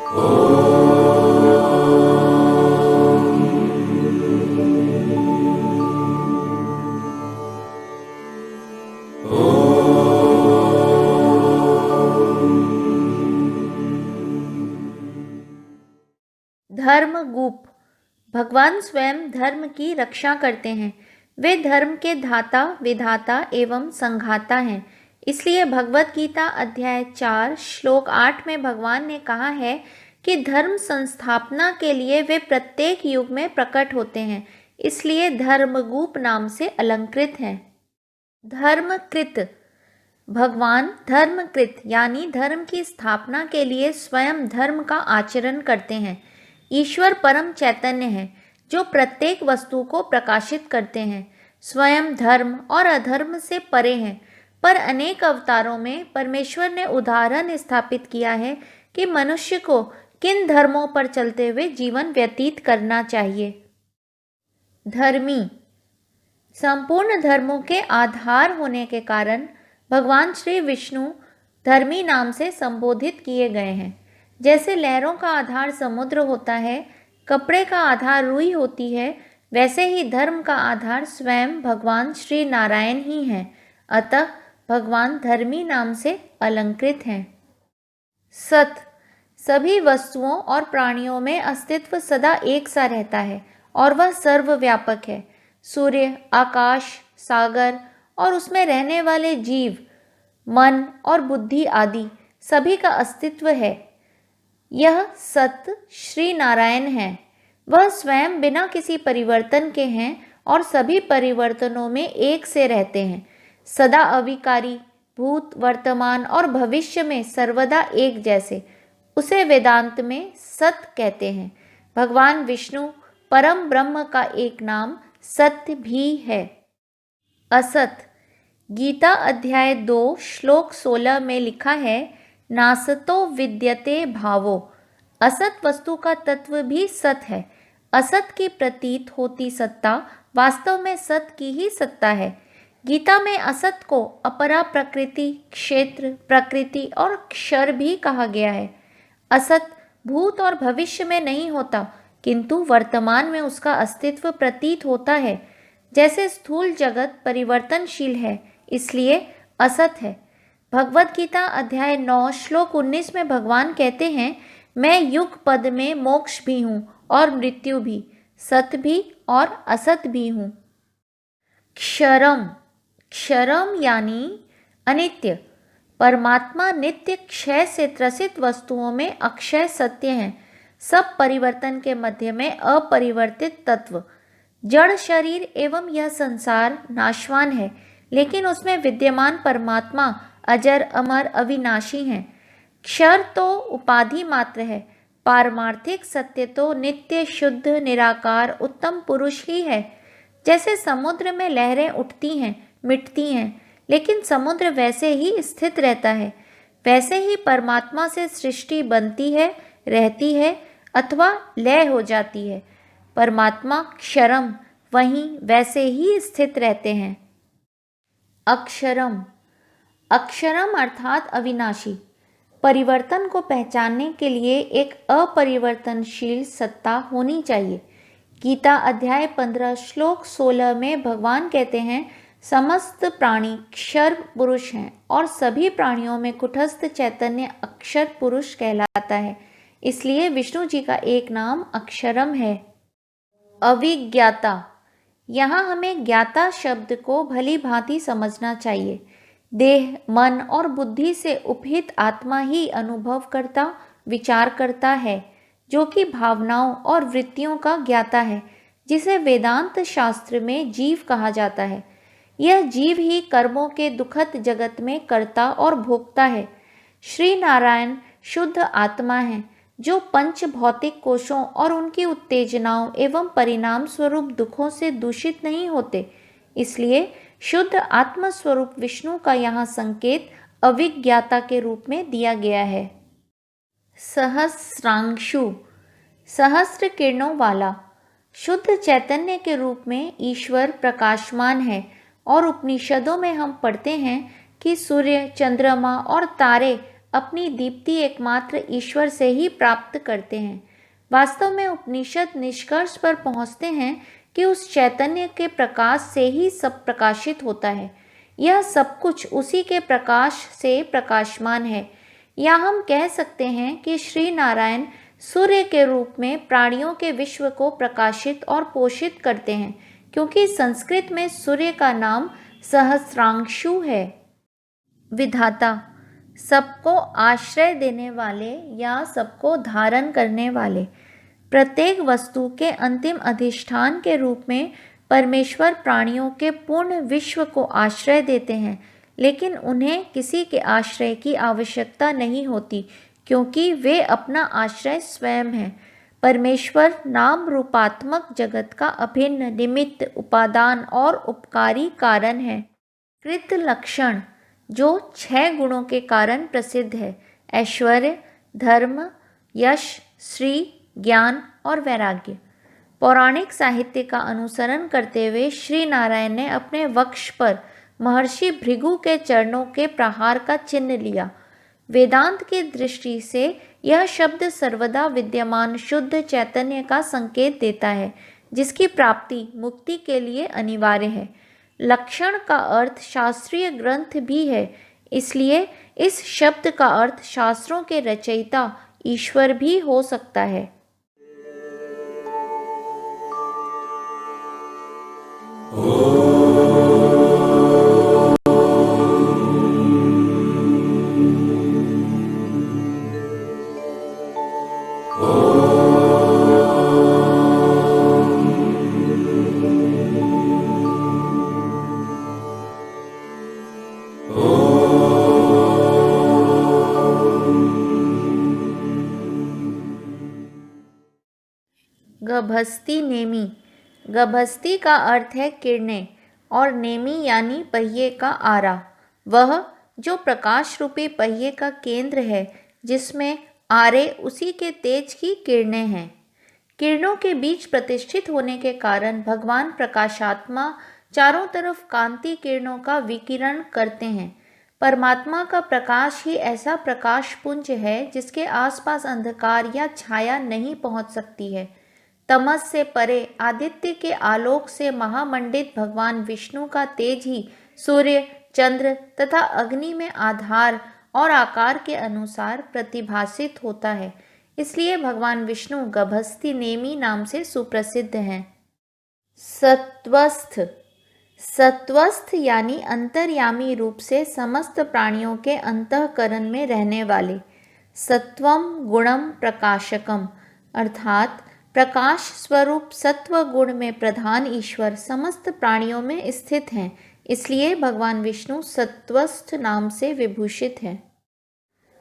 धर्मगुप्त भगवान स्वयं धर्म की रक्षा करते हैं। वे धर्म के धाता, विधाता एवं संघाता हैं। इसलिए भगवत गीता अध्याय 4 श्लोक 8 में भगवान ने कहा है कि धर्म संस्थापना के लिए वे प्रत्येक युग में प्रकट होते हैं, इसलिए धर्मगुप्त नाम से अलंकृत हैं। धर्मकृत भगवान धर्मकृत यानी धर्म की स्थापना के लिए स्वयं धर्म का आचरण करते हैं। ईश्वर परम चैतन्य है जो प्रत्येक वस्तु को प्रकाशित करते हैं। स्वयं धर्म और अधर्म से परे हैं, पर अनेक अवतारों में परमेश्वर ने उदाहरण स्थापित किया है कि मनुष्य को किन धर्मों पर चलते हुए जीवन व्यतीत करना चाहिए। धर्मी संपूर्ण धर्मों के आधार होने के कारण भगवान श्री विष्णु धर्मी नाम से संबोधित किए गए हैं। जैसे लहरों का आधार समुद्र होता है, कपड़े का आधार रुई होती है, वैसे ही धर्म का आधार स्वयं भगवान श्री नारायण ही हैं। अतः भगवान धर्मी नाम से अलंकृत हैं। सत सभी वस्तुओं और प्राणियों में अस्तित्व सदा एक सा रहता है और वह सर्वव्यापक है। सूर्य, आकाश, सागर और उसमें रहने वाले जीव, मन और बुद्धि आदि सभी का अस्तित्व है। यह सत्य श्री नारायण है। वह स्वयं बिना किसी परिवर्तन के हैं और सभी परिवर्तनों में एक से रहते हैं। सदा अविकारी, भूत, वर्तमान और भविष्य में सर्वदा एक जैसे। उसे वेदांत में सत्य कहते हैं। भगवान विष्णु परम ब्रह्म का एक नाम सत्य भी है। असत गीता अध्याय 2 श्लोक 16 में लिखा है, नासतो विद्यते भावो। असत वस्तु का तत्व भी सत है। असत की प्रतीत होती सत्ता वास्तव में सत की ही सत्ता है। गीता में असत को अपरा प्रकृति, क्षेत्र, प्रकृति और क्षर भी कहा गया है। असत भूत और भविष्य में नहीं होता, किंतु वर्तमान में उसका अस्तित्व प्रतीत होता है। जैसे स्थूल जगत परिवर्तनशील है, इसलिए असत है। भगवत गीता अध्याय 9 श्लोक 19 में भगवान कहते हैं, मैं युग पद में मोक्ष भी हूँ और मृत्यु भी, सत भी और असत भी हूँ। क्षरम क्षरम यानी अनित्य। परमात्मा नित्य क्षय से त्रसित वस्तुओं में अक्षय सत्य है। सब परिवर्तन के मध्य में अपरिवर्तित तत्व। जड़ शरीर एवं यह संसार नाशवान है, लेकिन उसमें विद्यमान परमात्मा अजर, अमर, अविनाशी हैं। क्षर तो उपाधि मात्र है, पारमार्थिक सत्य तो नित्य, शुद्ध, निराकार, उत्तम पुरुष ही है। जैसे समुद्र में लहरें उठती हैं, मिटती हैं, लेकिन समुद्र वैसे ही स्थित रहता है, वैसे ही परमात्मा से सृष्टि बनती है, रहती है अथवा लय हो जाती है। परमात्मा क्षरम वहीं वैसे ही स्थित रहते हैं। अक्षरम अक्षरम अर्थात अविनाशी। परिवर्तन को पहचानने के लिए एक अपरिवर्तनशील सत्ता होनी चाहिए। गीता अध्याय 15 श्लोक 16 में भगवान कहते हैं, समस्त प्राणी क्षर पुरुष हैं और सभी प्राणियों में कुटस्थ चैतन्य अक्षर पुरुष कहलाता है। इसलिए विष्णु जी का एक नाम अक्षरम है। अविज्ञाता यहाँ हमें ज्ञाता शब्द को भली भांति समझना चाहिए। देह, मन और बुद्धि से उपहित आत्मा ही अनुभव करता, विचार करता है, जो कि भावनाओं और वृत्तियों का ज्ञाता है, जिसे वेदांत शास्त्र में जीव कहा जाता है। यह जीव ही कर्मों के दुखद जगत में कर्ता और भोक्ता है। श्री नारायण शुद्ध आत्मा है, जो पंच भौतिक कोशों और उनकी उत्तेजनाओं एवं परिणाम स्वरूप दुखों से दूषित नहीं होते। इसलिए शुद्ध आत्म स्वरूप विष्णु का यहाँ संकेत अविज्ञाता के रूप में दिया गया है। सहस्रांशु सहस्त्र किरणों वाला। शुद्ध चैतन्य के रूप में ईश्वर प्रकाशमान है और उपनिषदों में हम पढ़ते हैं कि सूर्य, चंद्रमा और तारे अपनी दीप्ति एकमात्र ईश्वर से ही प्राप्त करते हैं। वास्तव में उपनिषद निष्कर्ष पर पहुँचते हैं कि उस चैतन्य के प्रकाश से ही सब प्रकाशित होता है। यह सब कुछ उसी के प्रकाश से प्रकाशमान है। या हम कह सकते हैं कि श्री नारायण सूर्य के रूप में प्राणियों के विश्व को प्रकाशित और पोषित करते हैं, क्योंकि संस्कृत में सूर्य का नाम सहस्रांशु है। विधाता, सबको आश्रय देने वाले या सबको धारण करने वाले। प्रत्येक वस्तु के अंतिम अधिष्ठान के रूप में परमेश्वर प्राणियों के पूर्ण विश्व को आश्रय देते हैं, लेकिन उन्हें किसी के आश्रय की आवश्यकता नहीं होती, क्योंकि वे अपना आश्रय स्वयं हैं। परमेश्वर नाम रूपात्मक जगत का अभिन्न निमित्त, उपादान और उपकारी कारण है। कृत लक्षण, जो 6 गुणों के कारण प्रसिद्ध है: ऐश्वर्य, धर्म, यश, श्री, ज्ञान और वैराग्य। पौराणिक साहित्य का अनुसरण करते हुए श्री नारायण ने अपने वक्ष पर महर्षि भृगु के चरणों के प्रहार का चिन्ह लिया। वेदांत की दृष्टि से यह शब्द सर्वदा विद्यमान शुद्ध चैतन्य का संकेत देता है, जिसकी प्राप्ति मुक्ति के लिए अनिवार्य है। लक्षण का अर्थ शास्त्रीय ग्रंथ भी है, इसलिए इस शब्द का अर्थ शास्त्रों के रचयिता ईश्वर भी हो सकता है। गभस्ति नेमि। गभस्ति का अर्थ है किरणें और नेमि यानी पहिए का आरा, वह जो प्रकाश रूपी पहिए का केंद्र है, जिसमें आरे उसी के तेज की किरणें हैं। किरणों के बीच प्रतिष्ठित होने के कारण भगवान प्रकाशात्मा चारों तरफ कांति किरणों का विकिरण करते हैं। परमात्मा का प्रकाश ही ऐसा प्रकाश पुंज है जिसके आसपास अंधकार या छाया नहीं पहुंच सकती है। तमस से परे आदित्य के आलोक से महामंडित भगवान विष्णु का तेज ही सूर्य, चंद्र तथा अग्नि में आधार और आकार के अनुसार प्रतिभासित होता है। इसलिए भगवान विष्णु गभस्ति नेमि नाम से सुप्रसिद्ध हैं। सत्वस्थ। सत्वस्थ यानी अंतर्यामी रूप से समस्त प्राणियों के अंतःकरण में रहने वाले। सत्वम गुणम प्रकाशकम, अर्थात प्रकाश स्वरूप सत्व गुण में प्रधान ईश्वर समस्त प्राणियों में स्थित हैं, इसलिए भगवान विष्णु सत्वस्थ नाम से विभूषित हैं।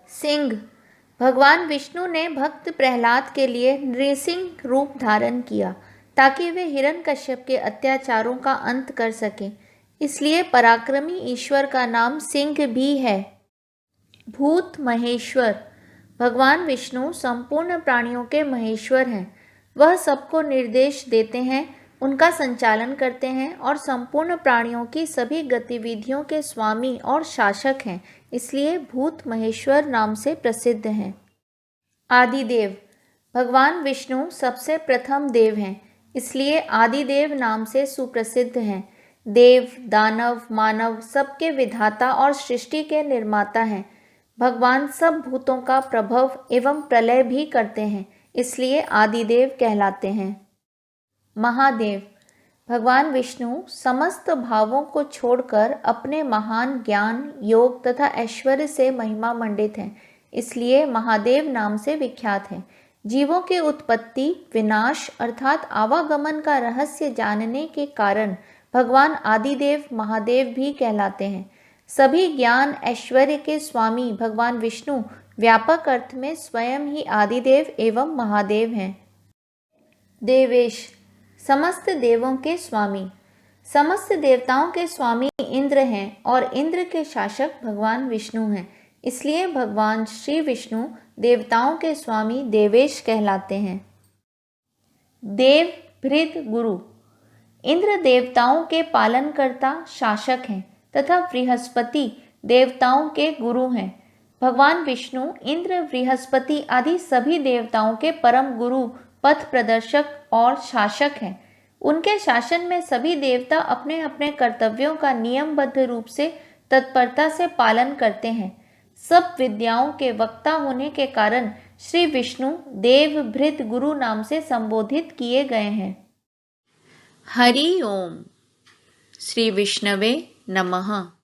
सिंह। भगवान विष्णु ने भक्त प्रहलाद के लिए नृसिंह रूप धारण किया ताकि वे हिरण्यकश्यप के अत्याचारों का अंत कर सकें, इसलिए पराक्रमी ईश्वर का नाम सिंह भी है। भूत महेश्वर। भगवान विष्णु संपूर्ण प्राणियों के महेश्वर हैं। वह सबको निर्देश देते हैं, उनका संचालन करते हैं और संपूर्ण प्राणियों की सभी गतिविधियों के स्वामी और शासक हैं, इसलिए भूत महेश्वर नाम से प्रसिद्ध हैं। आदिदेव। भगवान विष्णु सबसे प्रथम देव हैं, इसलिए आदिदेव नाम से सुप्रसिद्ध हैं। देव, दानव, मानव सबके विधाता और सृष्टि के निर्माता हैं। भगवान सब भूतों का प्रभव एवं प्रलय भी करते हैं, इसलिए आदिदेव कहलाते हैं। महादेव। भगवान विष्णु समस्त भावों को छोड़कर अपने महान ज्ञान, योग तथा ऐश्वर्य से महिमा मंडित हैं, इसलिए महादेव नाम से विख्यात हैं। जीवों की उत्पत्ति, विनाश अर्थात आवागमन का रहस्य जानने के कारण भगवान आदिदेव महादेव भी कहलाते हैं। सभी ज्ञान ऐश्वर्य के स्वामी भगवान विष्णु व्यापक अर्थ में स्वयं ही आदिदेव एवं महादेव हैं। देवेश। समस्त देवों के स्वामी। समस्त देवताओं के स्वामी इंद्र हैं और इंद्र के शासक भगवान विष्णु हैं, इसलिए भगवान श्री विष्णु देवताओं के स्वामी देवेश कहलाते हैं। देव भृद गुरु। इंद्र देवताओं के पालनकर्ता शासक हैं तथा बृहस्पति देवताओं के गुरु हैं। भगवान विष्णु, इंद्र, बृहस्पति आदि सभी देवताओं के परम गुरु, पथ प्रदर्शक और शासक हैं। उनके शासन में सभी देवता अपने अपने कर्तव्यों का नियमबद्ध रूप से तत्परता से पालन करते हैं। सब विद्याओं के वक्ता होने के कारण श्री विष्णु देव भृत गुरु नाम से संबोधित किए गए हैं। हरि ओम। श्री विष्णवे नमः।